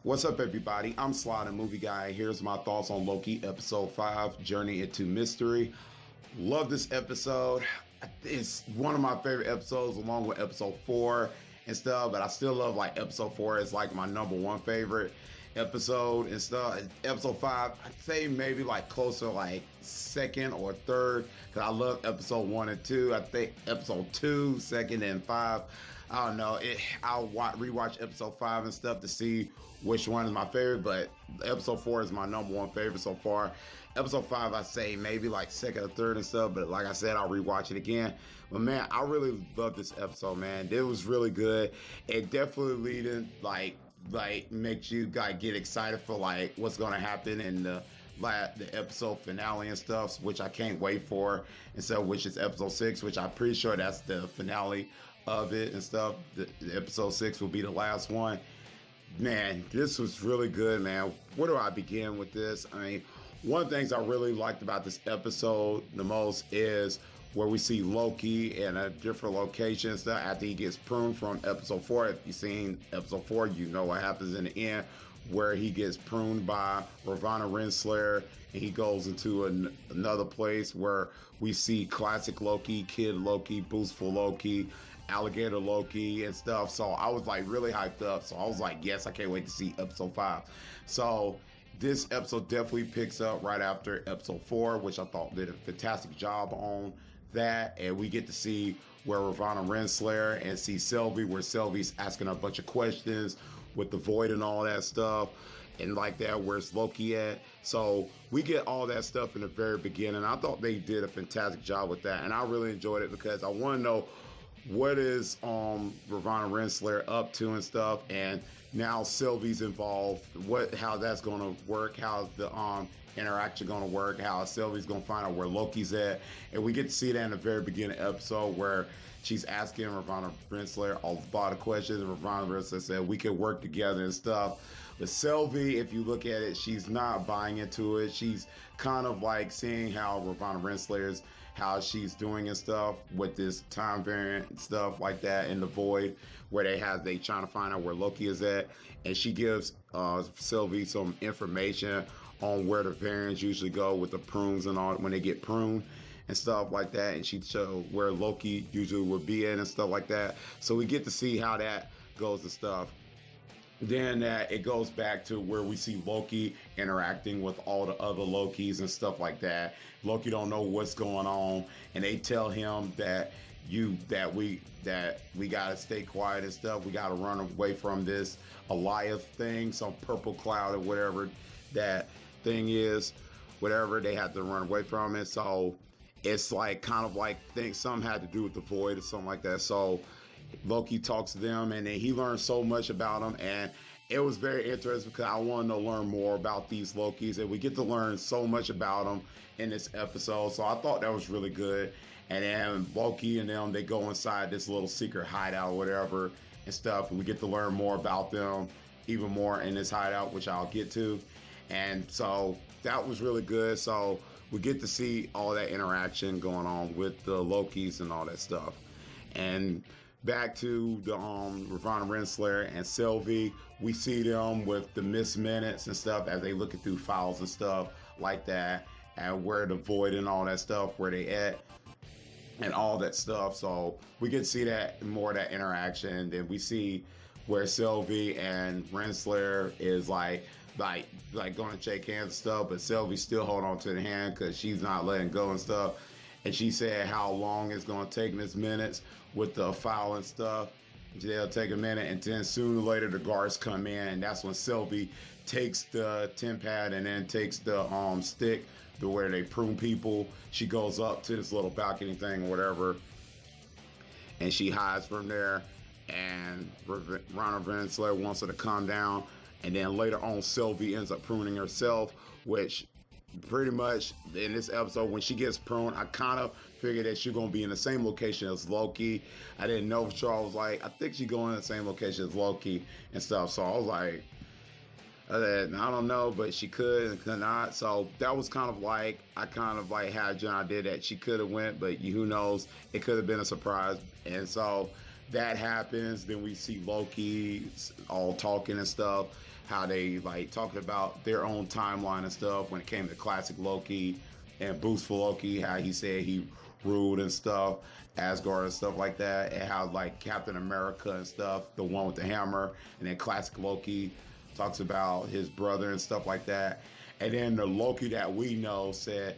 What's up, everybody? I'm Sly the Movie Guy. Here's my thoughts on Loki, Episode 5, Journey into Mystery. Love this episode. It's one of my favorite episodes, along with Episode 4 and stuff, but I still love, Episode 4 is, my number one favorite episode and stuff. Episode 5, I'd say maybe, closer, second or third, because I love Episode 1 and 2. I think Episode 2, second, and 5. I don't know. I'll rewatch Episode 5 and stuff to see which one is my favorite, but Episode 4 is my number one favorite so far. Episode 5, I'd say maybe second or third and stuff, but like I said, I'll rewatch it again. But man, I really love this episode, man. It was really good. It definitely leading, makes you get excited for what's gonna happen in the episode finale and stuff, which I can't wait for, and so which is Episode 6, which I'm pretty sure that's the finale of it and stuff. The Episode 6 will be the last one. Man, this was really good, man. Where do I begin with this? I mean, one of the things I really liked about this episode the most is where we see Loki in a different location and stuff after he gets pruned from Episode 4. If you've seen Episode 4, you know what happens in the end, where he gets pruned by Ravonna Renslayer and he goes into another place where we see classic Loki, Kid Loki, Boostful Loki, Alligator Loki and stuff. So I was really hyped up. So I was yes, I can't wait to see Episode 5. So this episode definitely picks up right after Episode 4, which I thought did a fantastic job on that. And we get to see where Ravonna Renslayer and see Sylvie, where Sylvie's asking a bunch of questions with the void and all that stuff. And that, where's Loki at? So we get all that stuff in the very beginning. I thought they did a fantastic job with that. And I really enjoyed it because I want to know what is Ravonna Renslayer up to and stuff, and now Sylvie's involved, how that's going to work, how the interaction going to work, how Sylvie's going to find out where Loki's at. And we get to see that in the very beginning episode where she's asking Ravonna Renslayer a lot of questions, and Ravonna Renslayer said we could work together and stuff. But Sylvie, if you look at it, she's not buying into it. She's kind of seeing how Ravonna Renslayer's, how she's doing and stuff with this time variant and stuff like that in the void, where they trying to find out where Loki is at. And she gives Sylvie some information on where the variants usually go with the prunes and all, when they get pruned and stuff like that. And she showed where Loki usually would be in and stuff like that. So we get to see how that goes and stuff. Then it goes back to where we see Loki interacting with all the other Lokis and stuff like that. Loki don't know what's going on, and they tell him that we gotta stay quiet and stuff. We gotta run away from this Elias thing, some purple cloud or whatever that thing is. Whatever, they have to run away from it. So it's think something had to do with the void or something like that. So Loki talks to them, and then he learns so much about them, and it was very interesting because I wanted to learn more about these Lokis, and we get to learn so much about them in this episode. So I thought that was really good. And then Loki and them, they go inside this little secret hideout or whatever and stuff, and we get to learn more about them even more in this hideout, which I'll get to. And so that was really good. So we get to see all that interaction going on with the Lokis and all that stuff. And back to the Ravonna Renslayer and Sylvie, we see them with the missed minutes and stuff as they looking through files and stuff like that, and where the void and all that stuff, where they at and all that stuff. So we get to see that more of that interaction. Then we see where Sylvie and Renslayer is going to shake hands and stuff, but Sylvie's still holding on to the hand because she's not letting go and stuff. And she said how long it's going to take Miss Minutes with the file and stuff. They'll take a minute, and then sooner or later the guards come in, and that's when Sylvie takes the tin pad and then takes the stick to where they prune people. She goes up to this little balcony thing or whatever, and she hides from there. And Ravonna Renslayer wants her to calm down, and then later on Sylvie ends up pruning herself, which pretty much in this episode, when she gets pruned, I kind of figured that she's going to be in the same location as Loki. I didn't know for sure. I was I think she's going in the same location as Loki and stuff. So I was I don't know, but she could and could not. So that was kind of I kind of had an idea that she could have went, but who knows? It could have been a surprise. And so that happens. Then we see Loki all talking and stuff. how they like talking about their own timeline and stuff when it came to classic Loki and Boost for Loki, how he said he ruled and stuff, Asgard and stuff like that, and how like Captain America and stuff, the one with the hammer, and then classic Loki talks about his brother and stuff like that. And then the Loki that we know said,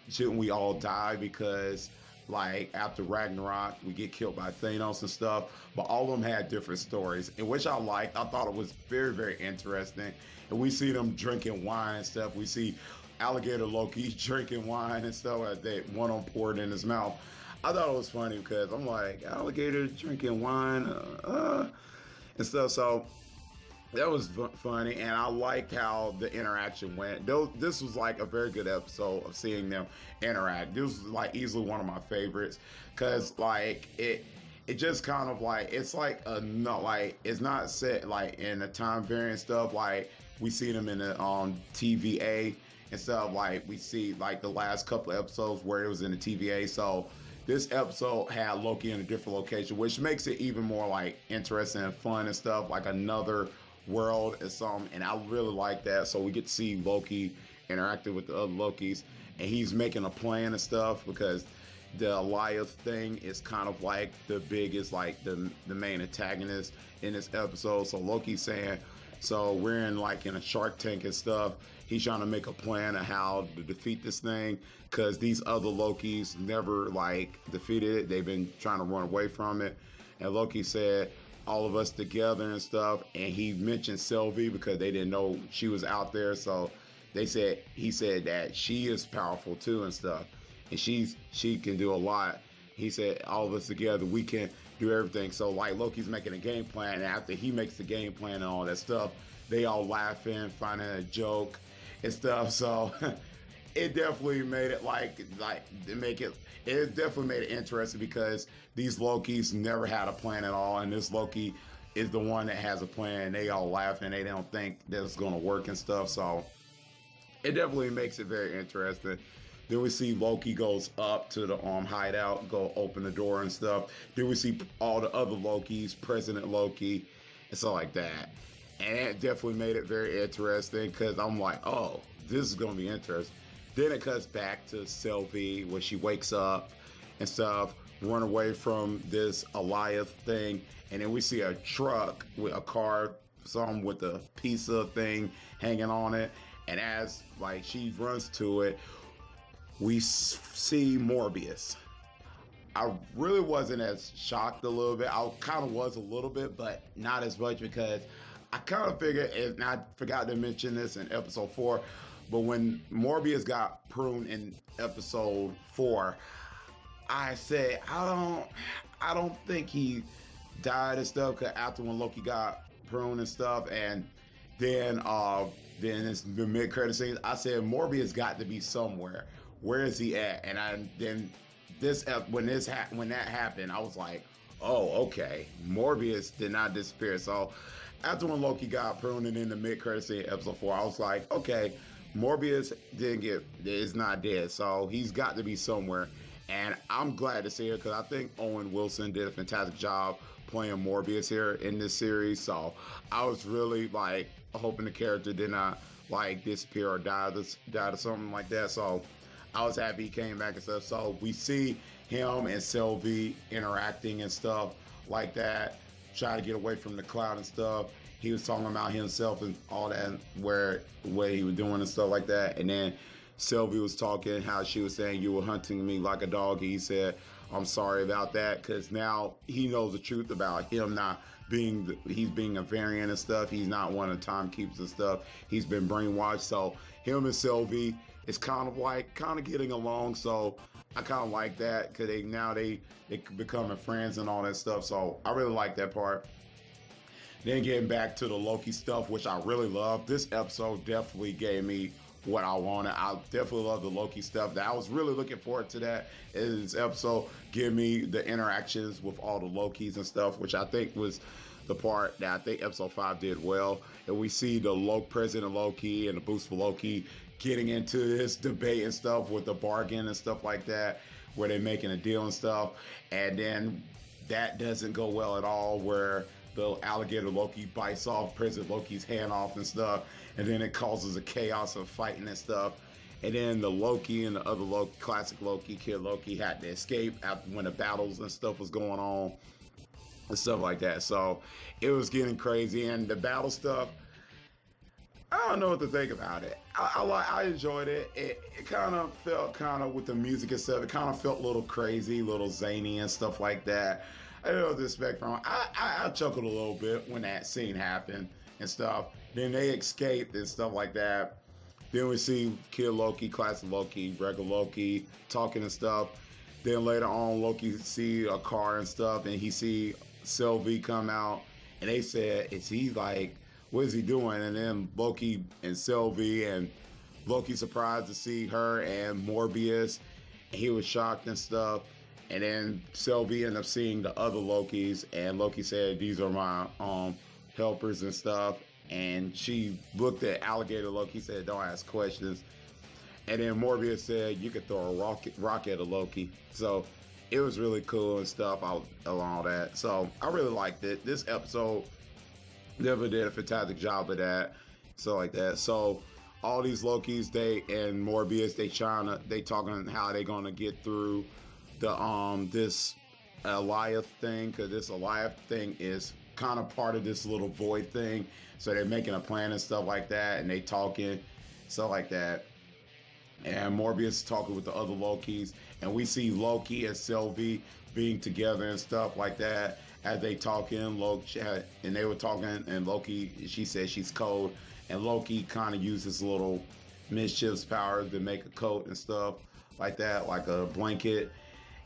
shouldn't we all die because like after Ragnarok we get killed by Thanos and stuff, but all of them had different stories, and which I liked. I thought it was very, very interesting. And we see them drinking wine and stuff. We see alligator Loki drinking wine and stuff like that, one on poured in his mouth. I thought it was funny because I'm like, alligator drinking wine and stuff. So that was funny, and I liked how the interaction went. This was like a very good episode of seeing them interact. This was like easily one of my favorites because like it just kind of like, it's like a no, like it's not set like in the time variant stuff like we see them in the TVA and stuff. Like we see like the last couple of episodes where it was in the TVA. So this episode had Loki in a different location, which makes it even more like interesting and fun and stuff, like another world and something. And I really like that. So we get to see Loki interacting with the other Lokis, and he's making a plan and stuff because the Elias thing is kind of like the biggest, like the main antagonist in this episode. So Loki's saying, so we're in like in a Shark Tank and stuff. He's trying to make a plan of how to defeat this thing because these other Lokis never like defeated it. They've been trying to run away from it. And Loki said, all of us together and stuff. And he mentioned Sylvie because they didn't know she was out there. So he said that she is powerful too and stuff. And she can do a lot. He said, all of us together, we can do everything. So like Loki's making a game plan, and after he makes the game plan and all that stuff, they all laughing, finding a joke and stuff. So it definitely made it it definitely made it interesting because these Lokis never had a plan at all, and this Loki is the one that has a plan, and they all laugh and they don't think that it's gonna work and stuff. So it definitely makes it very interesting. Then we see Loki goes up to the hideout, go open the door and stuff. Then we see all the other Lokis, President Loki, and stuff like that. And it definitely made it very interesting because I'm like, oh, this is going to be interesting. Then it cuts back to Sylvie when she wakes up and stuff, run away from this Elias thing. And then we see a truck with a car, some with a pizza thing hanging on it. And as like she runs to it, we see Morbius. I really wasn't as shocked a little bit. I kind of was a little bit, but not as much because I kind of figured, and I forgot to mention this in episode 4, but when Morbius got pruned in episode 4, I said, I don't think he died and stuff, because after when Loki got pruned and stuff, and then it's the mid-credit scenes, I said, Morbius got to be somewhere. Where is he at? And when that happened, I was like, oh, okay, Morbius did not disappear. So after when Loki got pruned in the mid-credit scene, episode 4, I was like, okay, Morbius is not dead, so he's got to be somewhere. And I'm glad to see it because I think Owen Wilson did a fantastic job playing Morbius here in this series. So I was really like hoping the character did not like disappear or die or something like that. So I was happy he came back and stuff. So we see him and Sylvie interacting and stuff like that, trying to get away from the cloud and stuff. He was talking about himself and all that, what he was doing and stuff like that. And then Sylvie was talking how she was saying, you were hunting me like a dog. He said, I'm sorry about that, because now he knows the truth about him not being, he's being a variant and stuff. He's not one of the timekeepers and stuff. He's been brainwashed. So him and Sylvie is kind of getting along. So I kind of like that because they becoming friends and all that stuff. So I really like that part. Then getting back to the Loki stuff, which I really love. This episode definitely gave me what I wanted. I definitely love the Loki stuff. That I was really looking forward to that. This episode give me the interactions with all the Lokis and stuff, which I think was the part that I think episode 5 did well. And we see the President Loki and the Boost for Loki getting into this debate and stuff with the bargain and stuff like that, where they're making a deal and stuff. And then that doesn't go well at all, where the alligator Loki bites off President Loki's hand off and stuff, and then it causes a chaos of fighting and stuff. And then the Loki and the other Loki, classic Loki, Kid Loki, had to escape after when the battles and stuff was going on and stuff like that. So it was getting crazy, and the battle stuff, I don't know what to think about it. I enjoyed it. It kind of felt with the music and stuff. It kind of felt a little crazy, a little zany and stuff like that. I didn't know what to expect from it. I chuckled a little bit when that scene happened and stuff. Then they escaped and stuff like that. Then we see Kid Loki, classic Loki, regular Loki talking and stuff. Then later on, Loki see a car and stuff, and he see Sylvie come out, and they said, "Is he like? What is he doing?" And then Loki and Sylvie, and Loki surprised to see her and Morbius, and he was shocked and stuff. And then Sylvie ended up seeing the other Lokis, and Loki said, "These are my helpers and stuff." And she looked at alligator Loki, said, "Don't ask questions." And then Morbius said, "You could throw a rock at a Loki." So it was really cool and stuff and all that. So I really liked it. This episode never did a fantastic job of that. So like that. So all these Lokis, they and Morbius, they talking how they gonna get through the this Alioth thing, because this Alioth thing is kind of part of this little void thing. So they're making a plan and stuff like that, and they talking stuff like that. And Morbius talking with the other Lokis, and we see Loki and Sylvie being together and stuff like that as they talking. Loki and they were talking, and Loki, she said she's cold, and Loki kind of uses little mischiefs power to make a coat and stuff like that, like a blanket.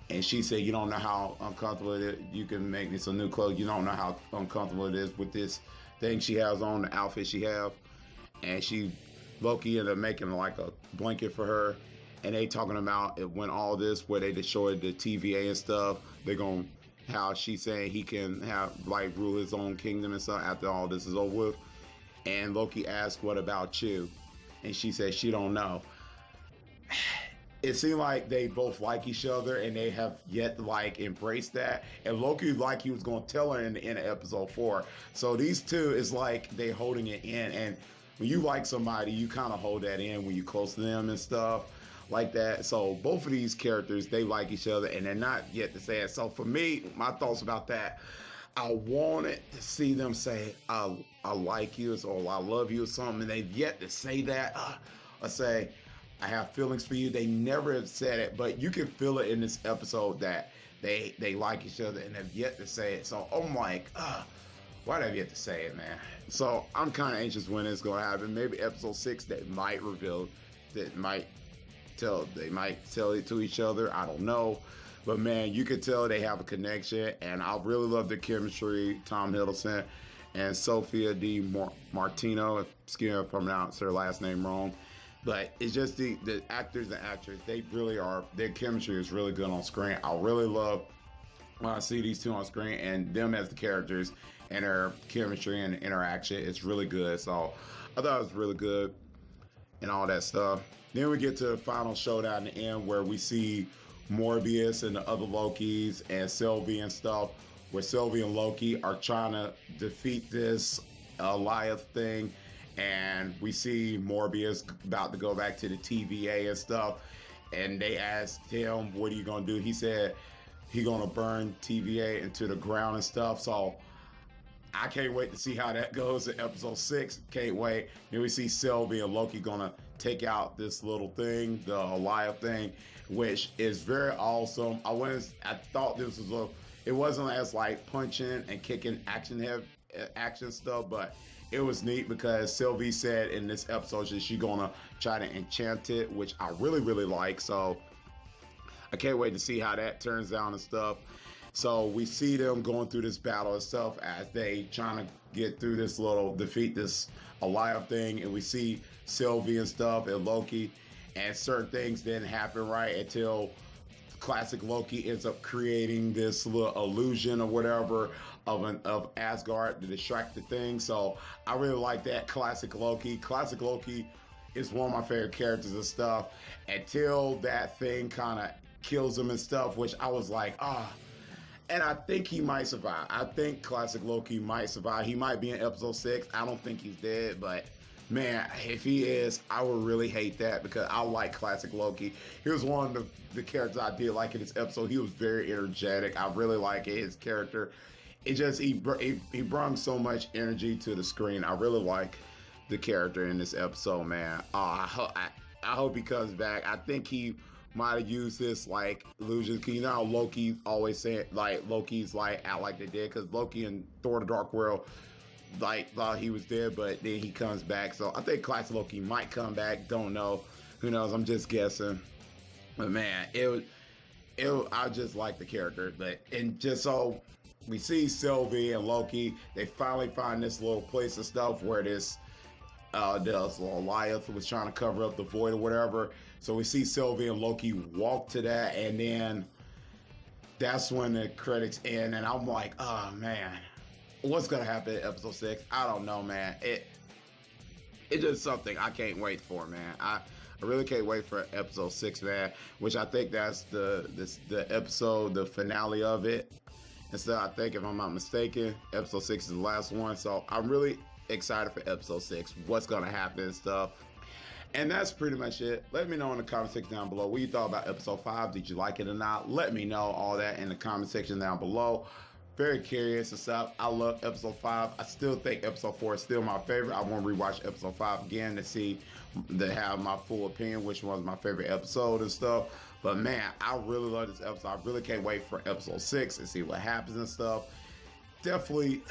And she said, "You don't know how uncomfortable it is. You can make me some new clothes. You don't know how uncomfortable it is with this thing she has on, the outfit she have." And Loki ended up making like a blanket for her. And they talking about it when all this, where they destroyed the TVA and stuff. They're going, how she's saying he can rule his own kingdom and stuff after all this is over with. And Loki asked, "What about you?" And she said she don't know. It seemed like they both like each other, and they have yet to embrace that. And Loki, he was going to tell her in the end of episode 4. So these two is like they holding it in. And when you like somebody, you kind of hold that in when you close to them and stuff like that. So both of these characters, they like each other, and they're not yet to say it. So for me, my thoughts about that, I wanted to see them say, I like you, or I love you, or something. And they've yet to say that. Or say, "I have feelings for you." They never have said it, but you can feel it in this episode that they like each other, and have yet to say it. So I'm like, why do I have yet to say it, man? So I'm kind of anxious when it's going to happen. Maybe episode 6, they might reveal, they might tell it to each other. I don't know. But man, you could tell they have a connection, and I really love the chemistry. Tom Hiddleston and Sophia Di Martino, excuse me if I pronounced her last name wrong. But it's just the actors and actors, they really are, their chemistry is really good on screen. I really love when I see these two on screen, and them as the characters, and their chemistry and interaction. It's really good. So I thought it was really good and all that stuff. Then we get to the final showdown at the end, where we see Morbius and the other Lokis and Sylvie and stuff, where Sylvie and Loki are trying to defeat this Alioth thing. And we see Morbius about to go back to the TVA and stuff. And they asked him, "What are you going to do?" He said he's going to burn TVA into the ground and stuff. So I can't wait to see how that goes in episode 6. Can't wait. Then we see Sylvie and Loki going to take out this little thing, the Alioth thing, which is very awesome. I thought this was it wasn't as punching and kicking action stuff, but it was neat because Sylvie said in this episode that she's gonna try to enchant it, which I really, really like. So I can't wait to see how that turns out and stuff. So we see them going through this battle and stuff as they trying to get through defeat this Alioth thing. And we see Sylvie and stuff and Loki, and certain things didn't happen right until classic Loki ends up creating this little illusion or whatever of Asgard to distract the thing. So I really like that classic Loki. Classic Loki is one of my favorite characters and stuff until that thing kind of kills him and stuff, which I was like, And I think he might survive. I think classic Loki might survive. He might be in episode 6. I don't think he's dead, but man, if he is, I would really hate that because I like classic Loki. He was one of the characters I did like in this episode. He was very energetic. I really like it. His character. It just, he brought so much energy to the screen. I really like the character in this episode, man. I hope he comes back. I think he might have used this like illusion. Cause you know how Loki always saying like Loki's like out like they did, because Loki in Thor: The Dark World like thought he was dead, but then he comes back. So I think classic Loki might come back. Don't know. Who knows? I'm just guessing. But man, I just like the character. But and just so we see Sylvie and Loki, they finally find this little place and stuff where this Goliath was trying to cover up the void or whatever. So we see Sylvie and Loki walk to that, and then that's when the credits end, and I'm like, oh man, what's gonna happen in episode 6? I don't know, man. It's just something I can't wait for, man. I really can't wait for episode 6, man. Which I think that's the episode, the finale of it. And so I think, if I'm not mistaken, episode 6 is the last one. So I'm really excited for episode 6, what's gonna happen and stuff. And that's pretty much it. Let me know in the comment section down below what you thought about episode 5. Did you like it or not? Let me know all that in the comment section down below. Very curious and stuff. I love episode 5. I still think episode 4 is still my favorite. I want to rewatch episode 5 again to have my full opinion, which was my favorite episode and stuff. But man, I really love this episode. I really can't wait for episode 6 and see what happens and stuff. Definitely,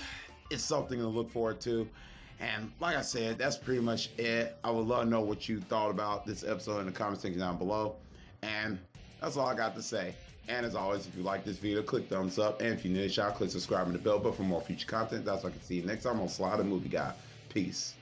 it's something to look forward to. And like I said, that's pretty much it. I would love to know what you thought about this episode in the comment section down below. And that's all I got to say. And as always, if you like this video, click thumbs up. And if you're new to the channel, click subscribe and the bell button for more future content. That's what I can see you next time on Slide the Movie Guy. Peace.